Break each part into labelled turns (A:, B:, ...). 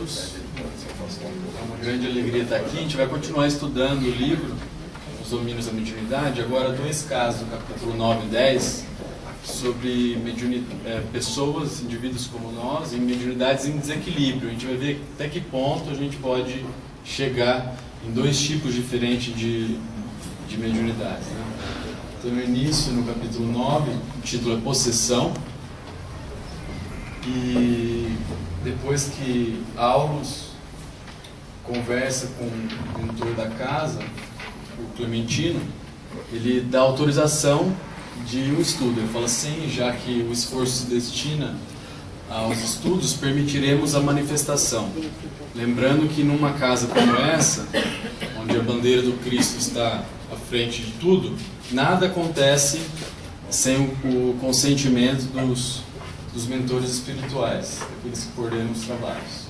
A: todos. É uma grande alegria estar aqui. A gente vai continuar estudando o livro, Os Domínios da Mediunidade. Agora, 2 casos, do capítulo 9 e 10, sobre pessoas, indivíduos como nós, em mediunidades em desequilíbrio. A gente vai ver até que ponto a gente pode chegar em 2 tipos diferentes de mediunidades, né? Então, no início, no capítulo 9, o título é Possessão. E depois que Aulus conversa com o mentor da casa, o Clementino, ele dá autorização de um estudo. Ele fala assim: já que o esforço se destina aos estudos, permitiremos a manifestação. Lembrando que numa casa como essa, onde a bandeira do Cristo está à frente de tudo, nada acontece sem o consentimento dos mentores espirituais, aqueles que coordenam os trabalhos.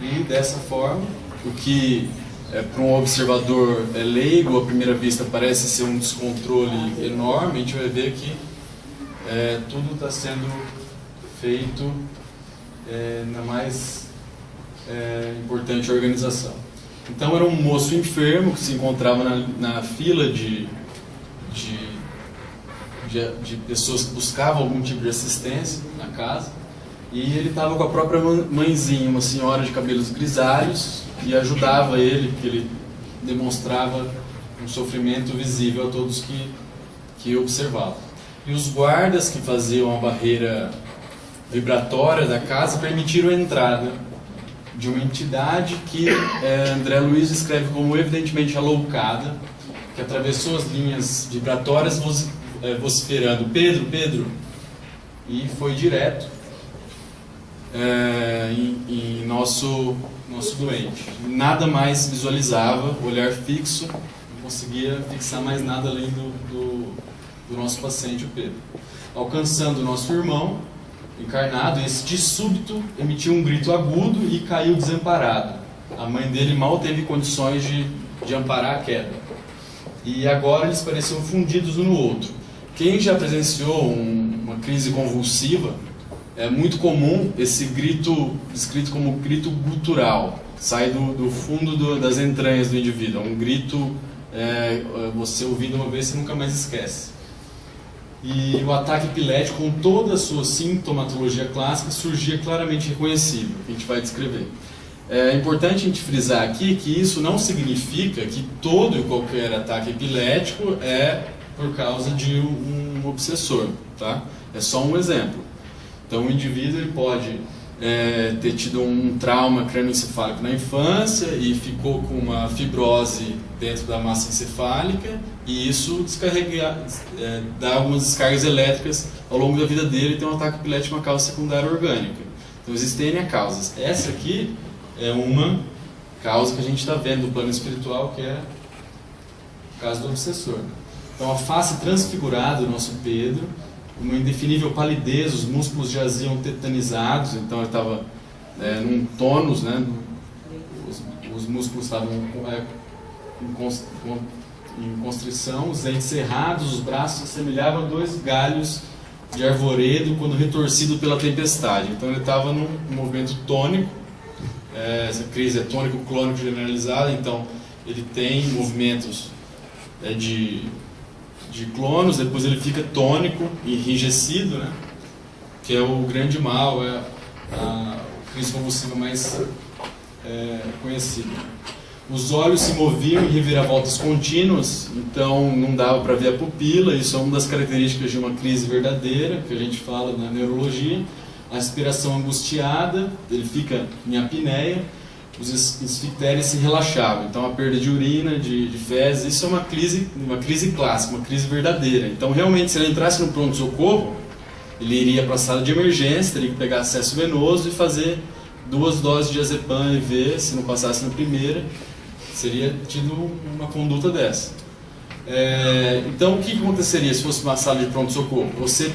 A: E dessa forma, o que para um observador leigo à primeira vista parece ser um descontrole enorme, a gente vai ver que tudo está sendo feito na mais importante organização. Então era um moço enfermo que se encontrava na fila de pessoas que buscavam algum tipo de assistência na casa, e ele estava com a própria mãezinha, uma senhora de cabelos grisalhos, que ajudava ele, porque ele demonstrava um sofrimento visível a todos que observavam. E os guardas que faziam a barreira vibratória da casa permitiram a entrada de uma entidade que André Luiz descreve como evidentemente aloucada, que atravessou as linhas vibratórias vociferando: Pedro, Pedro, e foi direto em nosso doente. Nada mais visualizava, olhar fixo, não conseguia fixar mais nada além do nosso paciente, o Pedro. Alcançando o nosso irmão encarnado, esse de súbito emitiu um grito agudo e caiu desamparado. A mãe dele mal teve condições de amparar a queda. E agora eles pareciam fundidos um no outro. Quem já presenciou uma crise convulsiva, é muito comum esse grito descrito como grito gutural, que sai do fundo das entranhas do indivíduo. É um grito, você ouvindo uma vez, você nunca mais esquece. E o ataque epilético, com toda a sua sintomatologia clássica, surgia claramente reconhecível, que a gente vai descrever. É importante a gente frisar aqui que isso não significa que todo e qualquer ataque epilético é por causa de um obsessor, tá? É só um exemplo. Então o indivíduo ele pode ter tido um trauma crânioencefálico na infância e ficou com uma fibrose dentro da massa encefálica, e isso dá algumas descargas elétricas ao longo da vida dele, e tem um ataque epilético, uma causa secundária orgânica. Então existem N causas. Essa aqui é uma causa que a gente está vendo no plano espiritual, que é o caso do obsessor. Então a face transfigurada do nosso Pedro, uma indefinível palidez, os músculos jaziam tetanizados, então ele estava num tônus, né? Os músculos estavam em constrição, os dentes cerrados, os braços assemelhavam a 2 galhos de arvoredo quando retorcido pela tempestade. Então ele estava num movimento tônico. Essa crise é tônico-clônico generalizada, então ele tem movimentos de clonos, depois ele fica tônico, enrijecido, né? Que é o grande mal, a crise convulsiva mais conhecida. Os olhos se moviam em reviravoltas contínuas, então não dava para ver a pupila. Isso é uma das características de uma crise verdadeira, que a gente fala na neurologia. A respiração angustiada, ele fica em apneia, os esfictérios se relaxavam, então a perda de urina, de fezes, isso é uma crise clássica, uma crise verdadeira. Então realmente, se ele entrasse no pronto-socorro, ele iria para a sala de emergência, teria que pegar acesso venoso e fazer 2 doses de azepam e ver, se não passasse na primeira, seria tido uma conduta dessa. Então o que aconteceria se fosse uma sala de pronto-socorro? Você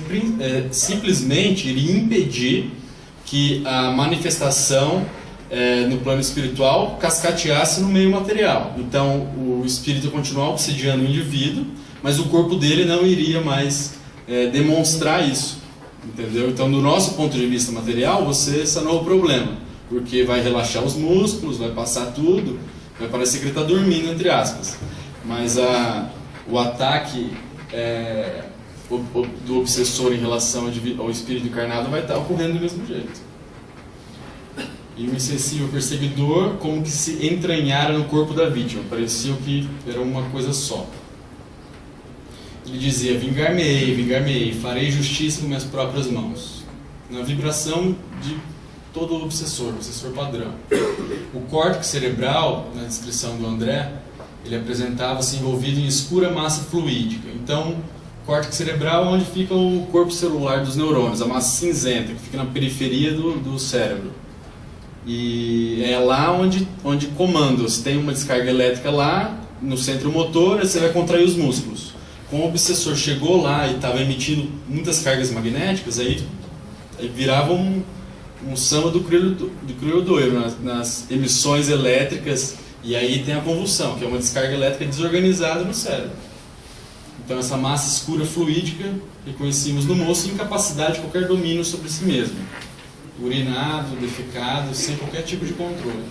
A: simplesmente iria impedir que a manifestação no plano espiritual cascateasse no meio material. Então o espírito continuava obsidiando o indivíduo, mas o corpo dele não iria mais demonstrar isso, entendeu? Então do nosso ponto de vista material, você sanou o problema. porque vai relaxar os músculos, vai passar tudo, vai parecer que ele está dormindo, entre aspas. Mas o ataque do obsessor em relação ao espírito encarnado vai estar ocorrendo do mesmo jeito. E o insensível perseguidor como que se entranhara no corpo da vítima, parecia que era uma coisa só. Ele dizia: vingar-me-ei, farei justiça com minhas próprias mãos. Na vibração de todo o obsessor padrão. O córtex cerebral, na descrição do André, ele apresentava-se envolvido em escura massa fluídica. Então, o córtex cerebral é onde fica o corpo celular dos neurônios, a massa cinzenta, que fica na periferia do cérebro. E é lá onde comanda. Você tem uma descarga elétrica lá, no centro motor, você vai contrair os músculos. Como o obsessor chegou lá e estava emitindo muitas cargas magnéticas, aí virava um samba do crioulo doido nas emissões elétricas, e aí tem a convulsão, que é uma descarga elétrica desorganizada no cérebro. Então essa massa escura fluídica que conhecíamos no moço, incapacidade de qualquer domínio sobre si mesmo, urinado, defecado, sem qualquer tipo de controle.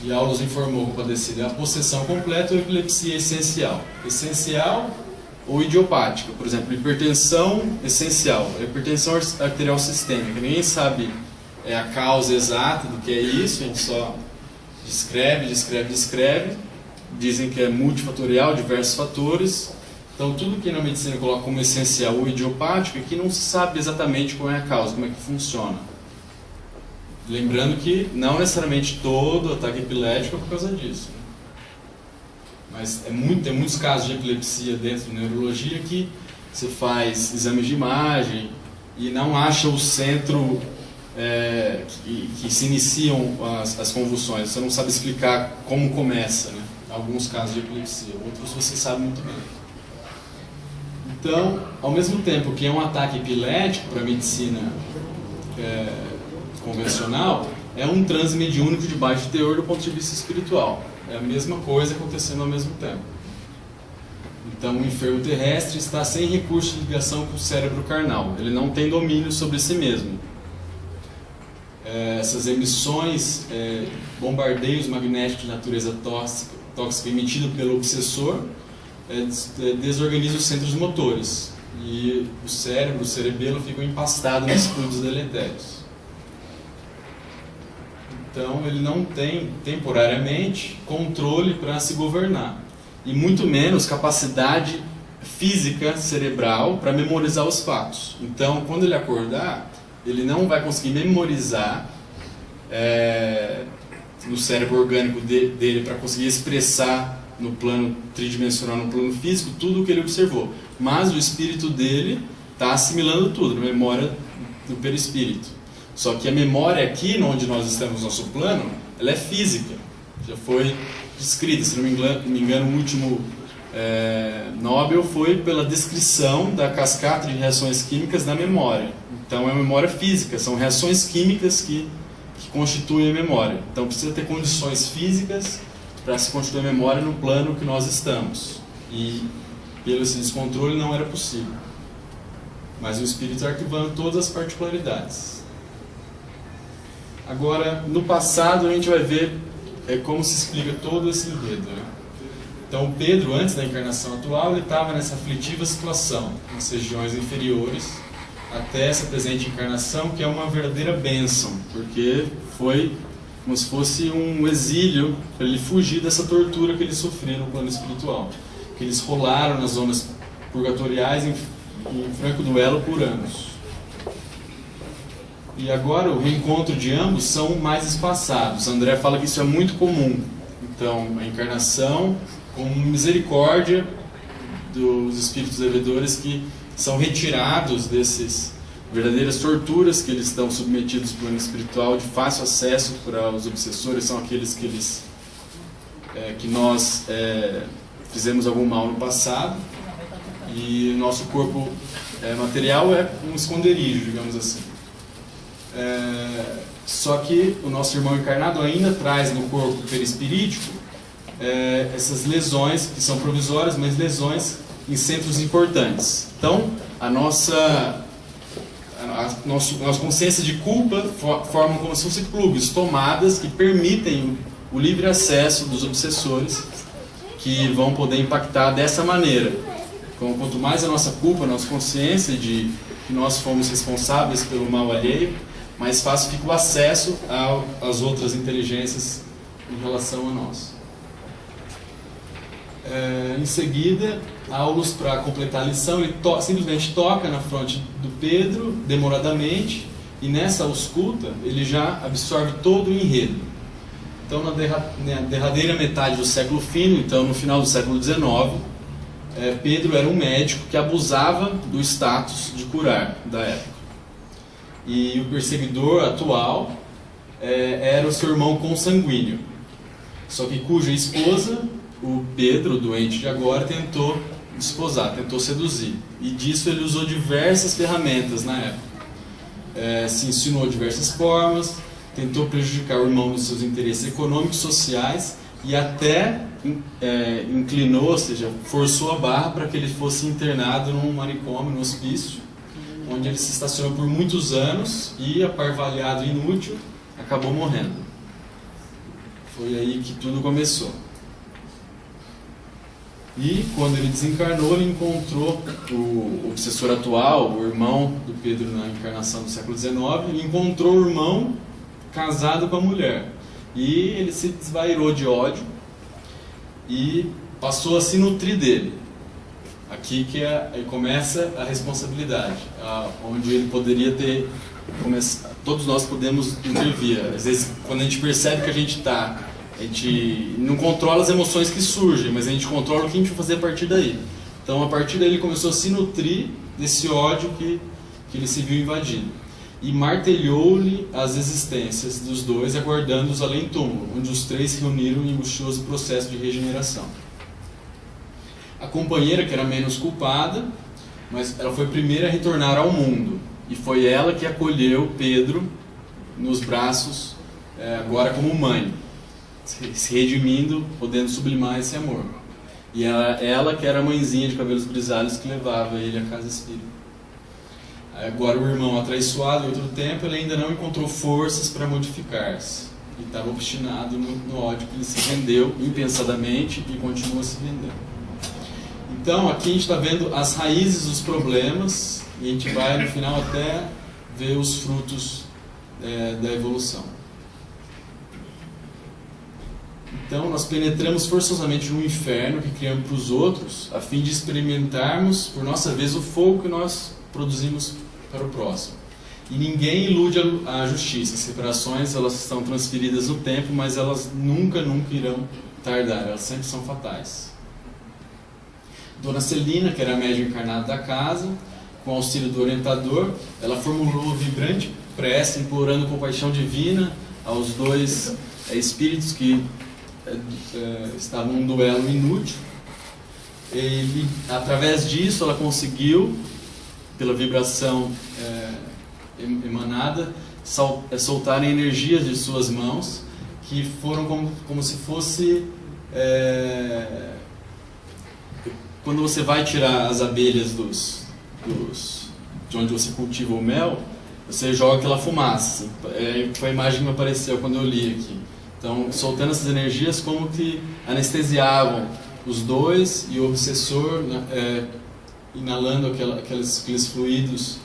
A: E Aulus informou que o padecido é a possessão completa ou epilepsia essencial. Essencial ou idiopática, por exemplo, hipertensão essencial, hipertensão arterial sistêmica. Ninguém sabe a causa exata do que é isso, a gente só descreve. Dizem que é multifatorial, diversos fatores. Então, tudo que na medicina coloca como essencial ou idiopático é que não se sabe exatamente qual é a causa, como é que funciona. Lembrando que não necessariamente todo ataque epilético é por causa disso. Mas tem muitos casos de epilepsia dentro da neurologia que você faz exames de imagem e não acha o centro que se iniciam as convulsões. Você não sabe explicar como começa, né? Alguns casos de epilepsia, outros você sabe muito bem. Então, ao mesmo tempo que é um ataque epilético para a medicina convencional, é um transe mediúnico de baixo teor do ponto de vista espiritual. É a mesma coisa acontecendo ao mesmo tempo. Então, o enfermo terrestre está sem recurso de ligação com o cérebro carnal. Ele não tem domínio sobre si mesmo. Essas emissões, bombardeios magnéticos de natureza tóxica emitidos pelo obsessor, desorganizam os centros motores. E o cérebro, o cerebelo, ficam empastados nos fluidos deletérios. Então, ele não tem, temporariamente, controle para se governar. E muito menos capacidade física cerebral para memorizar os fatos. Então, quando ele acordar, ele não vai conseguir memorizar no cérebro orgânico dele para conseguir expressar no plano tridimensional, no plano físico, tudo o que ele observou. Mas o espírito dele está assimilando tudo, na memória do perispírito. Só que a memória aqui, onde nós estamos no nosso plano, ela é física. Já foi descrita, se não me engano, o último Nobel foi pela descrição da cascata de reações químicas da memória. Então é uma memória física, são reações químicas que constituem a memória. Então precisa ter condições físicas para se constituir a memória no plano que nós estamos. E pelo esse descontrole não era possível. Mas o espírito está arquivando todas as particularidades. Agora, no passado, a gente vai ver como se explica todo esse enredo, né? Então, o Pedro, antes da encarnação atual, ele estava nessa aflitiva situação, nas regiões inferiores, até essa presente encarnação, que é uma verdadeira bênção, porque foi como se fosse um exílio para ele fugir dessa tortura que ele sofreu no plano espiritual, que eles rolaram nas zonas purgatoriais em franco duelo por anos. E agora o reencontro de ambos são mais espaçados. André fala que isso é muito comum. Então, a encarnação com misericórdia dos espíritos devedores que são retirados dessas verdadeiras torturas que eles estão submetidos no plano espiritual, de fácil acesso para os obsessores, são aqueles que nós fizemos algum mal no passado, e nosso corpo material é um esconderijo, digamos assim. Só que o nosso irmão encarnado ainda traz no corpo perispirítico essas lesões, que são provisórias, mas lesões em centros importantes. Então, a nossa consciência de culpa formam como se fossem plugs, tomadas que permitem o livre acesso dos obsessores, que vão poder impactar dessa maneira. Então, quanto mais a nossa culpa, a nossa consciência de que nós fomos responsáveis pelo mal alheio, mais fácil fica o acesso às outras inteligências em relação a nós. Em seguida, Aulus, para completar a lição, ele simplesmente toca na fronte do Pedro, demoradamente, e nessa ausculta ele já absorve todo o enredo. Então, na derradeira metade do século fino, então no final do século XIX, Pedro era um médico que abusava do status de curar da época. E o perseguidor atual era o seu irmão consanguíneo, só que cuja esposa, o Pedro, doente de agora, tentou desposar, tentou seduzir. E disso ele usou diversas ferramentas na época. Se ensinou de diversas formas, tentou prejudicar o irmão nos seus interesses econômicos, sociais, e até inclinou, ou seja, forçou a barra para que ele fosse internado num manicômio, num hospício, onde ele se estacionou por muitos anos e, aparvalhado e inútil, acabou morrendo. Foi aí que tudo começou. E quando ele desencarnou, ele encontrou o obsessor atual, o irmão do Pedro na encarnação do século XIX, e encontrou o irmão casado com a mulher. E ele se desvairou de ódio e passou a se nutrir dele. Aqui que aí começa a responsabilidade, onde ele poderia ter... Todos nós podemos intervir. Às vezes, quando a gente percebe que a gente não controla as emoções que surgem, mas a gente controla o que a gente vai fazer a partir daí. Então, a partir daí, ele começou a se nutrir desse ódio que ele se viu invadido. E martelhou-lhe as existências dos dois, aguardando-os além-túmulo, onde os três se reuniram em angustioso processo de regeneração. A companheira, que era menos culpada, mas ela foi a primeira a retornar ao mundo. E foi ela que acolheu Pedro nos braços, agora como mãe, se redimindo, podendo sublimar esse amor. E ela que era a mãezinha de cabelos grisalhos que levava ele à casa espírita. Agora o irmão atraiçoado em outro tempo, ele ainda não encontrou forças para modificar-se. E estava obstinado no ódio, que ele se rendeu impensadamente e continua se rendendo. Então aqui a gente está vendo as raízes dos problemas e a gente vai no final até ver os frutos da evolução. Então nós penetramos forçosamente no inferno que criamos para os outros, a fim de experimentarmos por nossa vez o fogo que nós produzimos para o próximo. E ninguém ilude a justiça. As separações, elas estão transferidas no tempo, mas elas nunca irão tardar, elas sempre são fatais. Dona Celina, que era a médium encarnada da casa, com auxílio do orientador, ela formulou vibrante prece, implorando compaixão divina aos dois espíritos que estavam num duelo inútil. Através disso, ela conseguiu, pela vibração emanada, soltarem energias de suas mãos, que foram como se fosse... quando você vai tirar as abelhas de onde você cultiva o mel, você joga aquela fumaça. Foi a imagem que me apareceu quando eu li aqui. Então, soltando essas energias como que anestesiavam os dois, e o obsessor, inalando aqueles fluidos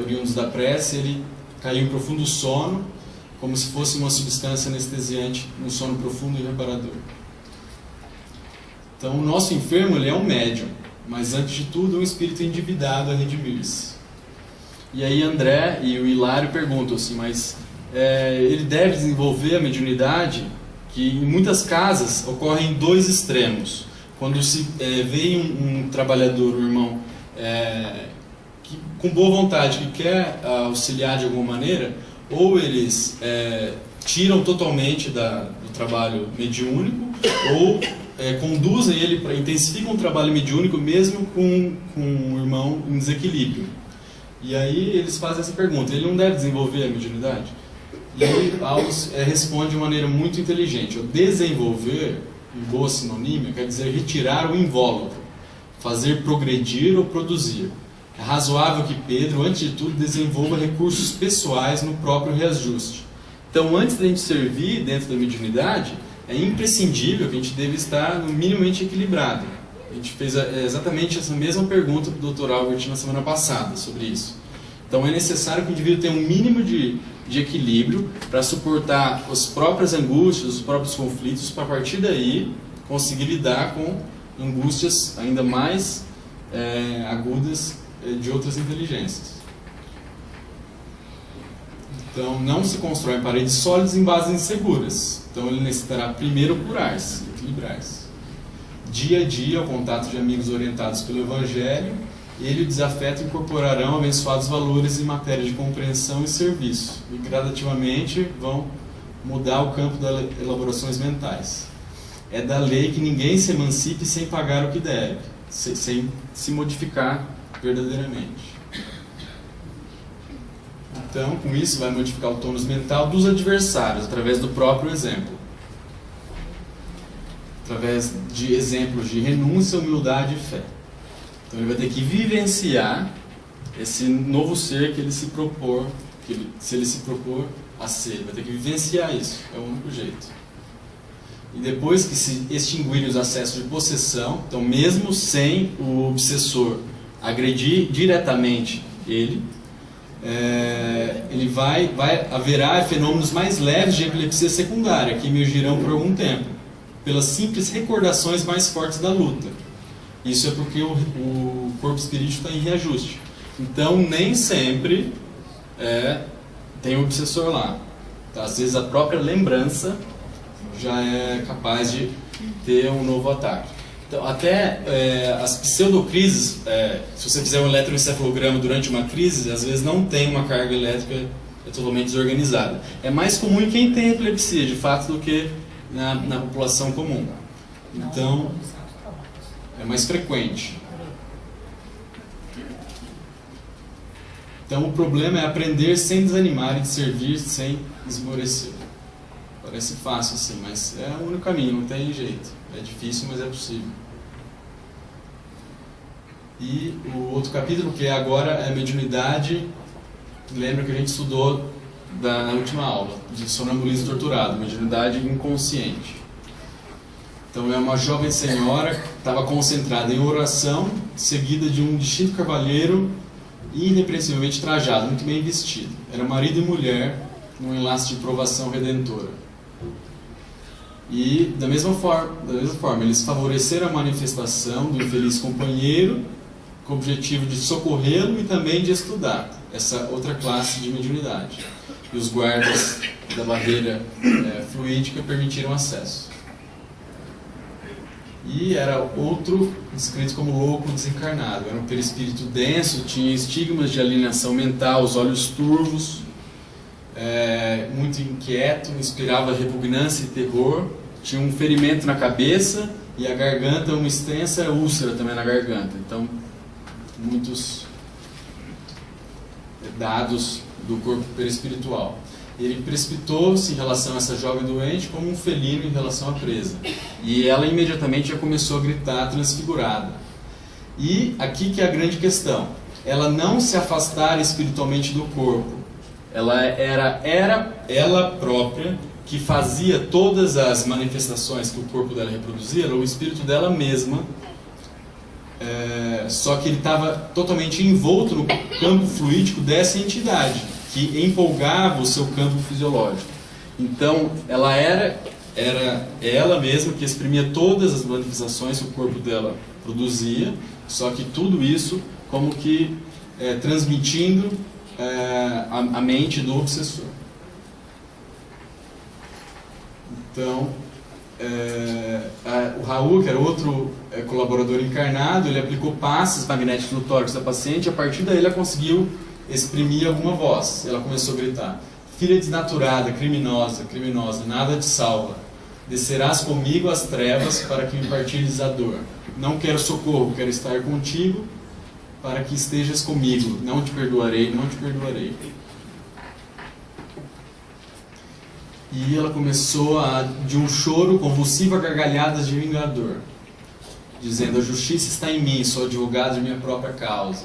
A: oriundos da prece, ele caiu em profundo sono, como se fosse uma substância anestesiante, um sono profundo e reparador. Então, o nosso enfermo, ele é um médium, mas antes de tudo, um espírito endividado a redimir-se. E aí André e o Hilário perguntam assim, mas ele deve desenvolver a mediunidade, que em muitas casas ocorre em dois extremos. Quando se vê um trabalhador, um irmão, que, com boa vontade, que quer auxiliar de alguma maneira, ou eles tiram totalmente do trabalho mediúnico, ou conduzem ele para intensificar um trabalho mediúnico mesmo com um irmão em desequilíbrio. E aí eles fazem essa pergunta: ele não deve desenvolver a mediunidade? E aí Aulus responde de maneira muito inteligente: o desenvolver, em boa sinonímia, quer dizer retirar o invólucro, fazer progredir ou produzir. É razoável que Pedro, antes de tudo, desenvolva recursos pessoais no próprio reajuste. Então, antes da gente servir dentro da mediunidade, é imprescindível que a gente deve estar minimamente equilibrado. A gente fez exatamente essa mesma pergunta para o Dr. Albert na semana passada sobre isso. Então, é necessário que o indivíduo tenha um mínimo de equilíbrio para suportar as próprias angústias, os próprios conflitos, para a partir daí conseguir lidar com angústias ainda mais agudas de outras inteligências. Então, não se constroem paredes sólidas em bases inseguras. Então, ele necessitará primeiro curar-se, equilibrar-se. Dia a dia, o contato de amigos orientados pelo Evangelho, ele e o desafeto incorporarão abençoados valores em matéria de compreensão e serviço, e gradativamente vão mudar o campo das elaborações mentais. É da lei que ninguém se emancipe sem pagar o que deve, sem se modificar verdadeiramente. Então, com isso, vai modificar o tônus mental dos adversários, através do próprio exemplo. Através de exemplos de renúncia, humildade e fé. Então, ele vai ter que vivenciar esse novo ser que ele se propor, se ele se propor a ser. Ele vai ter que vivenciar isso, é o único jeito. E depois que se extinguirem os acessos de possessão, então, mesmo sem o obsessor agredir diretamente ele, haverá fenômenos mais leves de epilepsia secundária que emergirão por algum tempo, pelas simples recordações mais fortes da luta. Isso é porque o corpo espírito está em reajuste. Então, nem sempre tem um obsessor lá. Então, às vezes, a própria lembrança já é capaz de ter um novo ataque. Então, até as pseudocrises, se você fizer um eletroencefalograma durante uma crise, às vezes não tem uma carga elétrica totalmente desorganizada. É mais comum em quem tem epilepsia, de fato, do que na população comum. Então, é mais frequente. Então, o problema é aprender sem desanimar e de servir sem esmorecer. Parece fácil assim, mas é o único caminho, não tem jeito. É difícil, mas é possível. E o outro capítulo, que agora é a mediunidade, lembra que a gente estudou na última aula, de sonambulismo torturado, mediunidade inconsciente. Então é uma jovem senhora que estava concentrada em oração, seguida de um distinto cavalheiro irrepreensivelmente trajado, muito bem vestido. Era marido e mulher num enlace de provação redentora. E da mesma forma, eles favoreceram a manifestação do infeliz companheiro com o objetivo de socorrê-lo e também de estudar essa outra classe de mediunidade. E os guardas da barreira fluídica permitiram acesso. E era outro descrito como louco desencarnado. Era um perispírito denso, tinha estigmas de alienação mental, os olhos turvos, muito inquieto, inspirava repugnância e terror, tinha um ferimento na cabeça e a garganta, uma extensa úlcera também na garganta. Então, muitos dados do corpo perispiritual. Ele precipitou-se em relação a essa jovem doente como um felino em relação à presa. E ela imediatamente já começou a gritar transfigurada. E aqui que é a grande questão. Ela não se afastara espiritualmente do corpo. Ela era ela própria que fazia todas as manifestações que o corpo dela reproduzia, era o espírito dela mesma, só que ele estava totalmente envolto no campo fluídico dessa entidade, que empolgava o seu campo fisiológico. Então, ela era ela mesma que exprimia todas as manifestações que o corpo dela produzia, só que tudo isso como que transmitindo a mente do obsessor. Então, o Raul, que era outro colaborador encarnado, ele aplicou passes magnéticos no tórax da paciente, e a partir daí ela conseguiu exprimir alguma voz. Ela começou a gritar: filha desnaturada, criminosa, nada te salva. Descerás comigo às trevas para que me partilhes a dor. Não quero socorro, quero estar contigo para que estejas comigo. Não te perdoarei, não te perdoarei. E ela começou de um choro convulsivo a gargalhadas de vingador, dizendo: a justiça está em mim, sou advogado de minha própria causa.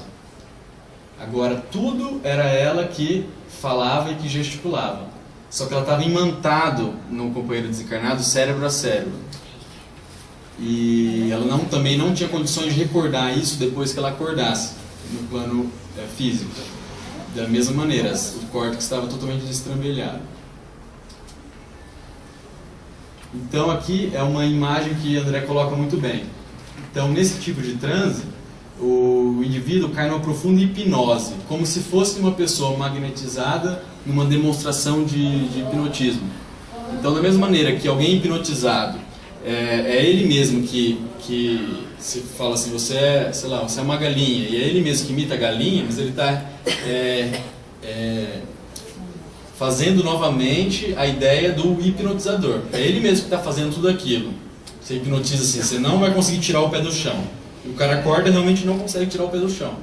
A: Agora, tudo era ela que falava e que gesticulava. Só que ela estava imantado no companheiro desencarnado, cérebro a cérebro. E ela também não tinha condições de recordar isso depois que ela acordasse, no plano físico. Da mesma maneira, o córtex estava totalmente destrambelhado. Então aqui é uma imagem que André coloca muito bem. Então nesse tipo de transe, o indivíduo cai numa profunda hipnose, como se fosse uma pessoa magnetizada numa demonstração de hipnotismo. Então da mesma maneira que alguém hipnotizado é ele mesmo que se fala assim, você é, sei lá, você é uma galinha, e é ele mesmo que imita a galinha, mas ele está fazendo novamente a ideia do hipnotizador. É ele mesmo que está fazendo tudo aquilo. Você hipnotiza assim, você não vai conseguir tirar o pé do chão. E o cara acorda e realmente não consegue tirar o pé do chão.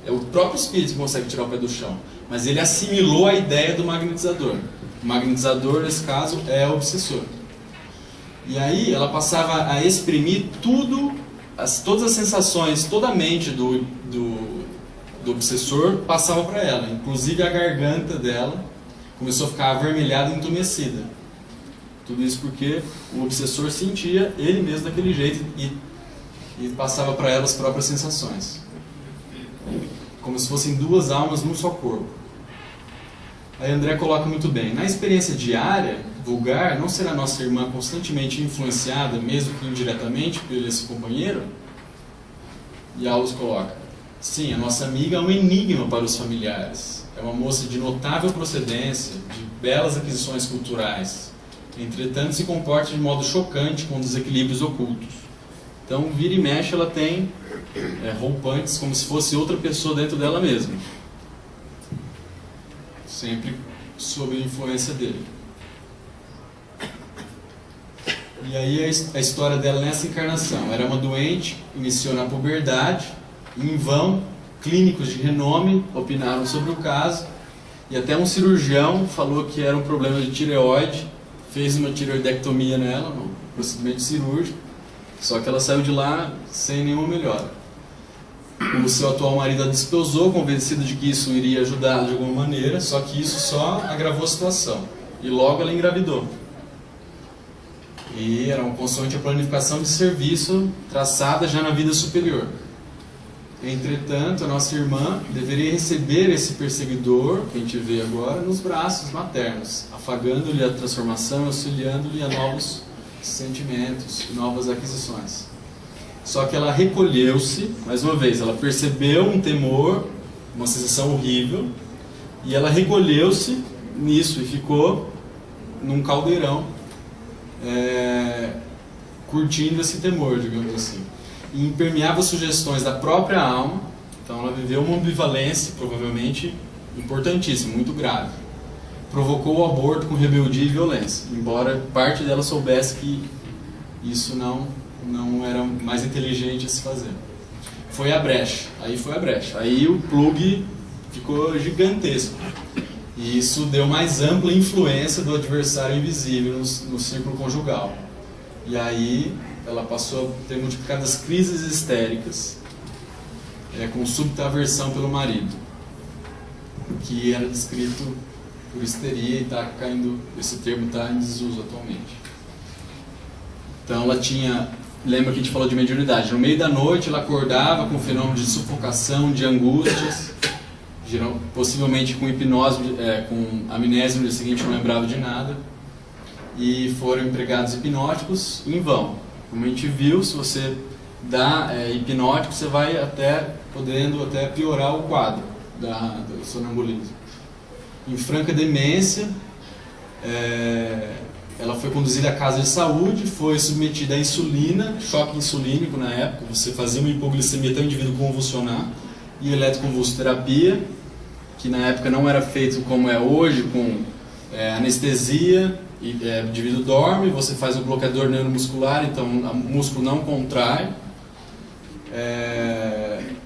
A: É o próprio espírito que consegue tirar o pé do chão. Mas ele assimilou a ideia do magnetizador. O magnetizador, nesse caso, é o obsessor. E aí ela passava a exprimir tudo, todas as sensações, toda a mente do obsessor passava para ela. Inclusive a garganta dela começou a ficar avermelhada e entumecida. Tudo isso porque o obsessor sentia ele mesmo daquele jeito e passava para ela as próprias sensações. Como se fossem duas almas num só corpo. Aí André coloca muito bem. Na experiência diária, vulgar, não será nossa irmã constantemente influenciada, mesmo que indiretamente, por esse companheiro? E Aulus coloca: sim, a nossa amiga é um enigma para os familiares. É uma moça de notável procedência, de belas aquisições culturais. Entretanto, se comporta de modo chocante com desequilíbrios ocultos. Então, vira e mexe, ela tem rompantes como se fosse outra pessoa dentro dela mesma. Sempre sob a influência dele. E aí a história dela nessa encarnação. Era uma doente, iniciou na puberdade, e em vão, clínicos de renome opinaram sobre o caso, e até um cirurgião falou que era um problema de tireoide, fez uma tireoidectomia nela, um procedimento cirúrgico, só que ela saiu de lá sem nenhuma melhora. O seu atual marido a desposou, convencido de que isso iria ajudá-la de alguma maneira, só que isso só agravou a situação. E logo ela engravidou. E era uma consoante a planificação de serviço traçada já na vida superior. Entretanto, a nossa irmã deveria receber esse perseguidor, que a gente vê agora, nos braços maternos, afagando-lhe a transformação, auxiliando-lhe a novos sentimentos e novas aquisições. Só que ela recolheu-se, mais uma vez, ela percebeu um temor, uma sensação horrível, e ela recolheu-se nisso e ficou num caldeirão, curtindo esse temor, digamos assim. E impermeava sugestões da própria alma, então ela viveu uma ambivalência, provavelmente importantíssima, muito grave. Provocou o aborto com rebeldia e violência, embora parte dela soubesse que isso não era mais inteligente a se fazer. Foi a brecha, aí o plug ficou gigantesco, e isso deu mais ampla influência do adversário invisível no círculo conjugal, e aí ela passou a ter multiplicadas crises histéricas, com súbita aversão pelo marido, que era descrito por histeria e está caindo, esse termo está em desuso atualmente. Então ela tinha, lembra que a gente falou de mediunidade, no meio da noite ela acordava com fenômeno de sufocação, de angústias, possivelmente com hipnose, com amnésia, no dia seguinte não lembrava de nada, e foram empregados hipnóticos em vão. Como a gente viu, se você dá hipnótico, você vai podendo até piorar o quadro do sonambulismo. Em franca demência, ela foi conduzida à casa de saúde, foi submetida à insulina, choque insulínico na época, você fazia uma hipoglicemia até o indivíduo convulsionar, e eletroconvulsoterapia, que na época não era feito como é hoje, com anestesia, e o indivíduo dorme, você faz um bloqueador neuromuscular, então o músculo não contrai,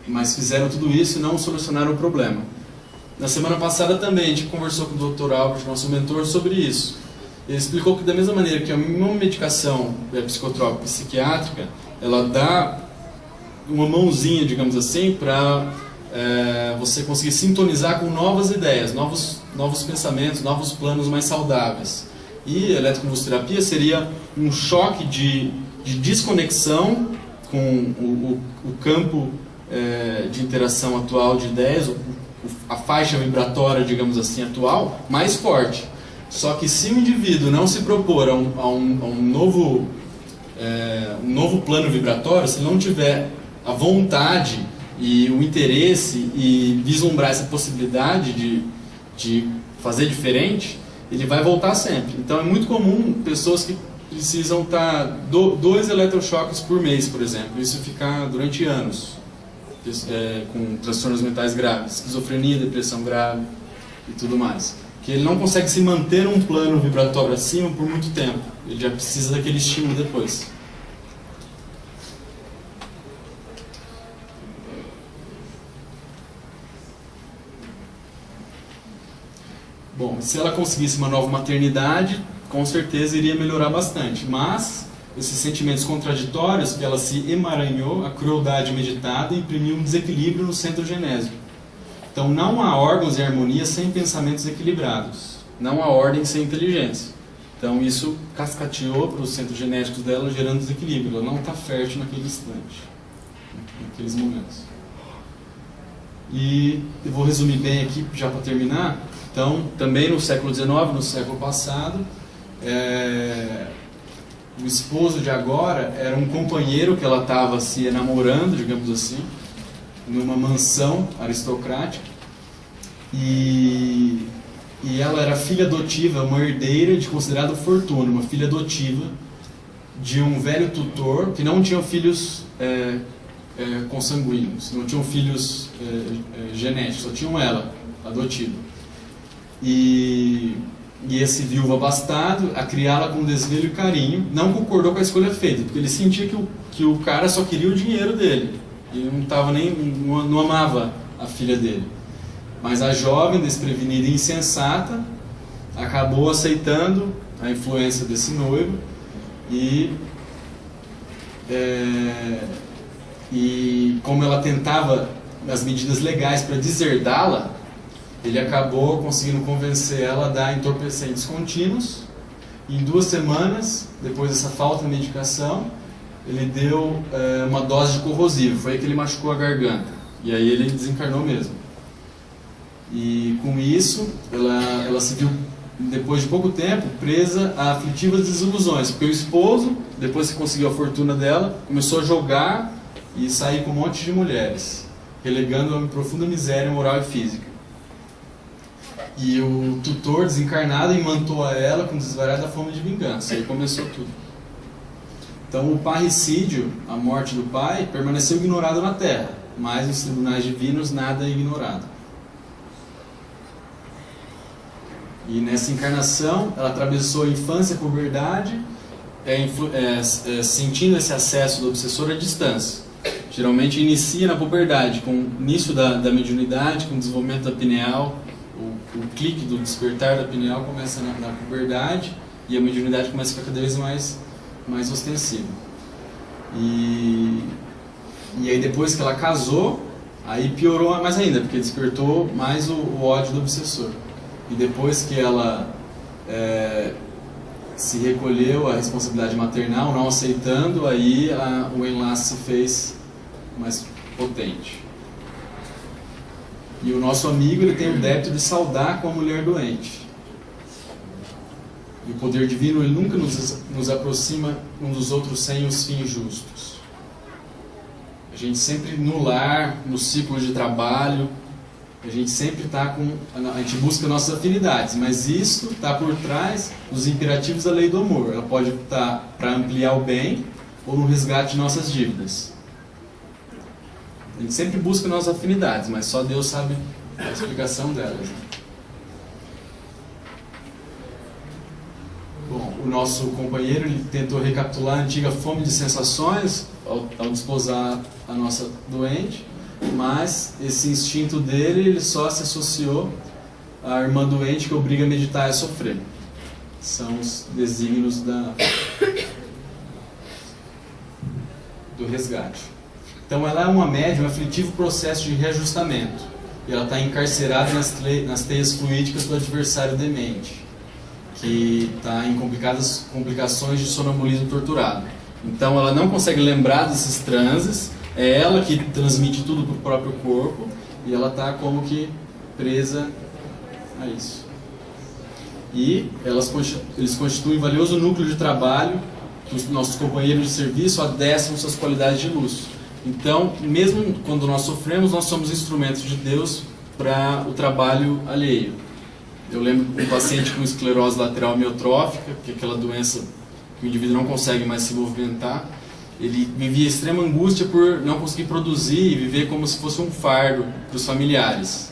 A: mas fizeram tudo isso e não solucionaram o problema. Na semana passada também a gente conversou com o Dr. Albert, nosso mentor, sobre isso. Ele explicou que da mesma maneira que uma medicação psicotrópica psiquiátrica, ela dá uma mãozinha, digamos assim, para você conseguir sintonizar com novas ideias, novos pensamentos, novos planos mais saudáveis. E a eletroconvulsoterapia seria um choque de desconexão com o campo de interação atual de ideias, a faixa vibratória, digamos assim, atual, mais forte. Só que se o indivíduo não se propor a um novo plano vibratório, se ele não tiver a vontade e o interesse e vislumbrar essa possibilidade de fazer diferente, ele vai voltar sempre. Então é muito comum pessoas que precisam estar 2 eletrochoques por mês, por exemplo. Isso ficar durante anos, com transtornos mentais graves, esquizofrenia, depressão grave e tudo mais. Que ele não consegue se manter num plano vibratório acima por muito tempo. Ele já precisa daquele estímulo depois. Bom, se ela conseguisse uma nova maternidade, com certeza iria melhorar bastante. Mas esses sentimentos contraditórios que ela se emaranhou, a crueldade meditada, imprimiu um desequilíbrio no centro genésico. Então não há órgãos em harmonia sem pensamentos equilibrados. Não há ordem sem inteligência. Então isso cascateou para os centros genéticos dela, gerando desequilíbrio. Ela não está fértil naquele instante, naqueles momentos. E eu vou resumir bem aqui, já para terminar. Então, também no século XIX, no século passado, o esposo de agora era um companheiro que ela estava se namorando, digamos assim, numa mansão aristocrática, e ela era filha adotiva, uma herdeira de considerada fortuna, uma filha adotiva de um velho tutor que não tinha filhos consanguíneos, não tinham filhos genéticos, só tinham ela, adotiva. E esse viúvo abastado, a criá-la com desvelo e carinho, não concordou com a escolha feita, porque ele sentia que o cara só queria o dinheiro dele. Ele não amava a filha dele. Mas a jovem, desprevenida e insensata, acabou aceitando a influência desse noivo e como ela tentava as medidas legais para deserdá-la, ele acabou conseguindo convencer ela a dar entorpecentes contínuos. E em 2 semanas, depois dessa falta de medicação, ele deu uma dose de corrosivo. Foi aí que ele machucou a garganta. E aí ele desencarnou mesmo. E com isso, ela se viu, depois de pouco tempo, presa a aflitivas desilusões. Porque o esposo, depois que conseguiu a fortuna dela, começou a jogar e sair com um monte de mulheres, relegando-a em profunda miséria moral e física. E o tutor desencarnado imantou a ela com desvariada fome de vingança. Aí começou tudo. Então o parricídio, a morte do pai, permaneceu ignorado na Terra, mas nos tribunais divinos nada é ignorado. E nessa encarnação ela atravessou a infância e a puberdade, sentindo esse acesso do obsessor à distância. Geralmente inicia na puberdade, com o início da mediunidade, com o desenvolvimento da pineal. O clique do despertar da pineal começa na puberdade e a mediunidade começa a ficar cada vez mais ostensiva. E aí depois que ela casou, aí piorou mais ainda, porque despertou mais o ódio do obsessor. E depois que ela se recolheu à responsabilidade maternal, não aceitando, aí o enlace se fez mais potente. E o nosso amigo, ele tem o débito de saudar com a mulher doente. E o poder divino, ele nunca nos aproxima um dos outros sem os fins justos. A gente sempre no lar, no ciclo de trabalho, a gente sempre está a gente busca nossas afinidades, mas isso está por trás dos imperativos da lei do amor. Ela pode estar para ampliar o bem ou no resgate de nossas dívidas. A gente sempre busca nossas afinidades, mas só Deus sabe a explicação delas. Bom, o nosso companheiro, ele tentou recapitular a antiga fome de sensações ao desposar a nossa doente, mas esse instinto dele, ele só se associou à irmã doente que obriga a meditar e a sofrer. São os desígnios do resgate. Então ela é uma médium em aflitivo processo de reajustamento. E ela está encarcerada nas teias fluídicas do adversário demente, que está em complicações de sonambulismo torturado. Então ela não consegue lembrar desses transes, é ela que transmite tudo para o próprio corpo, e ela está como que presa a isso. E eles constituem um valioso núcleo de trabalho que os nossos companheiros de serviço adestram suas qualidades de luz. Então, mesmo quando nós sofremos, nós somos instrumentos de Deus para o trabalho alheio. Eu lembro de um paciente com esclerose lateral amiotrófica, que é aquela doença que o indivíduo não consegue mais se movimentar. Ele vivia extrema angústia por não conseguir produzir e viver como se fosse um fardo para os familiares.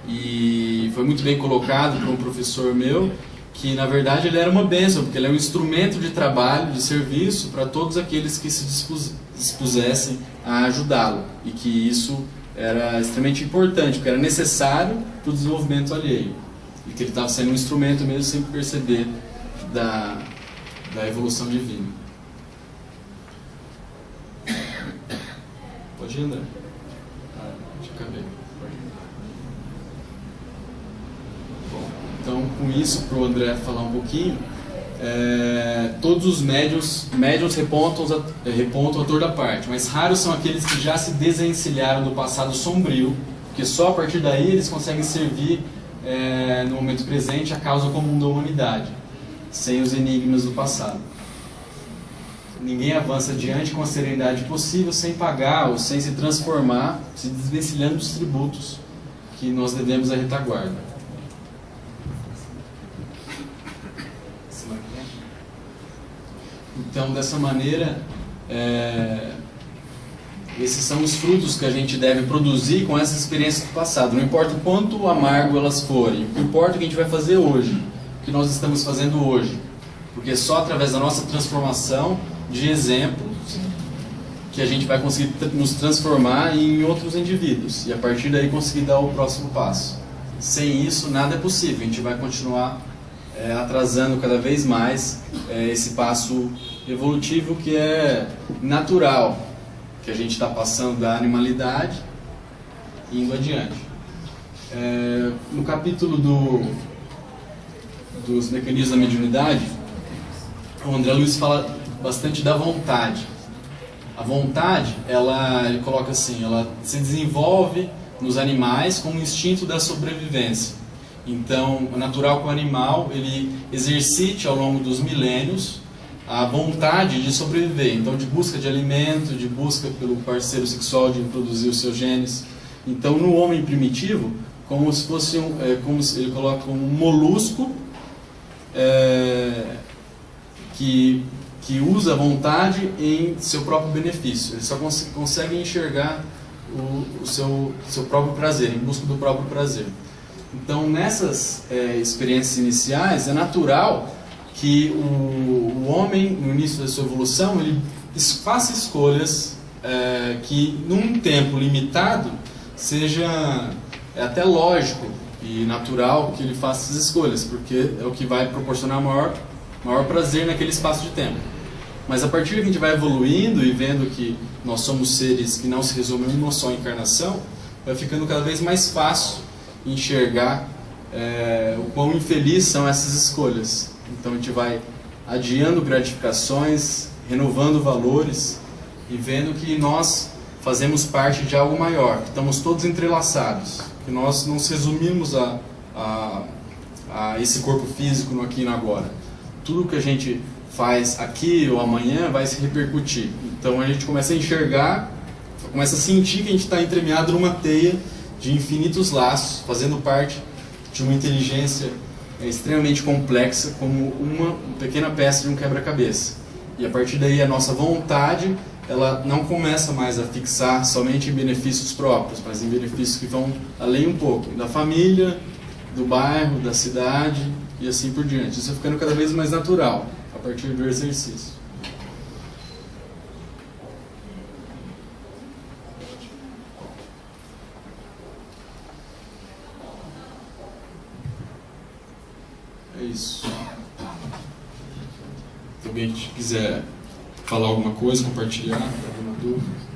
A: E foi muito bem colocado por um professor meu, que na verdade ele era uma bênção, porque ele é um instrumento de trabalho, de serviço para todos aqueles que se dispusessem a ajudá-lo, e que isso era extremamente importante, porque era necessário para o desenvolvimento alheio, e que ele estava sendo um instrumento mesmo sem perceber da evolução divina. Pode ir, André? Já acabei. Bom, então com isso, para o André falar um pouquinho, todos os médiuns repontam a toda parte, mas raros são aqueles que já se desencilharam do passado sombrio, porque só a partir daí eles conseguem servir no momento presente a causa comum da humanidade, sem os enigmas do passado. Ninguém avança adiante com a serenidade possível sem pagar ou sem se transformar, se desvencilhando dos tributos que nós devemos à retaguarda. Então, dessa maneira, esses são os frutos que a gente deve produzir com essas experiências do passado. Não importa o quanto amargo elas forem, o que importa é o que a gente vai fazer hoje, o que nós estamos fazendo hoje. Porque só através da nossa transformação de exemplos que a gente vai conseguir nos transformar em outros indivíduos e a partir daí conseguir dar o próximo passo. Sem isso, nada é possível. A gente vai continuar atrasando cada vez mais esse passo evolutivo que é natural, que a gente está passando da animalidade e indo adiante. No capítulo dos mecanismos da mediunidade, o André Luiz fala bastante da vontade. A vontade, ele coloca assim, ela se desenvolve nos animais com o instinto da sobrevivência. Então, é natural que o animal ele exercite ao longo dos milênios a vontade de sobreviver. Então, de busca de alimento, de busca pelo parceiro sexual, de reproduzir os seus genes. Então, no homem primitivo, como se fosse como se ele coloca um molusco que usa a vontade em seu próprio benefício. Ele só consegue enxergar o seu próprio prazer, em busca do próprio prazer. Então, nessas experiências iniciais, é natural que o homem, no início da sua evolução, ele faça escolhas que, num tempo limitado, seja até lógico e natural que ele faça essas escolhas, porque é o que vai proporcionar maior prazer naquele espaço de tempo. Mas a partir que a gente vai evoluindo e vendo que nós somos seres que não se resumem em uma só encarnação, vai ficando cada vez mais fácil enxergar o quão infeliz são essas escolhas. Então a gente vai adiando gratificações, renovando valores e vendo que nós fazemos parte de algo maior, que estamos todos entrelaçados, que nós não se resumimos a esse corpo físico no aqui e no agora. Tudo que a gente faz aqui ou amanhã vai se repercutir. Então a gente começa a enxergar, começa a sentir que a gente está entremeado numa teia de infinitos laços, fazendo parte de uma inteligência extremamente complexa, como uma pequena peça de um quebra-cabeça. E a partir daí a nossa vontade, ela não começa mais a fixar somente em benefícios próprios, mas em benefícios que vão além um pouco, da família, do bairro, da cidade e assim por diante. Isso vai ficando cada vez mais natural a partir do exercício. É isso. Se alguém quiser falar alguma coisa, compartilhar, alguma dúvida.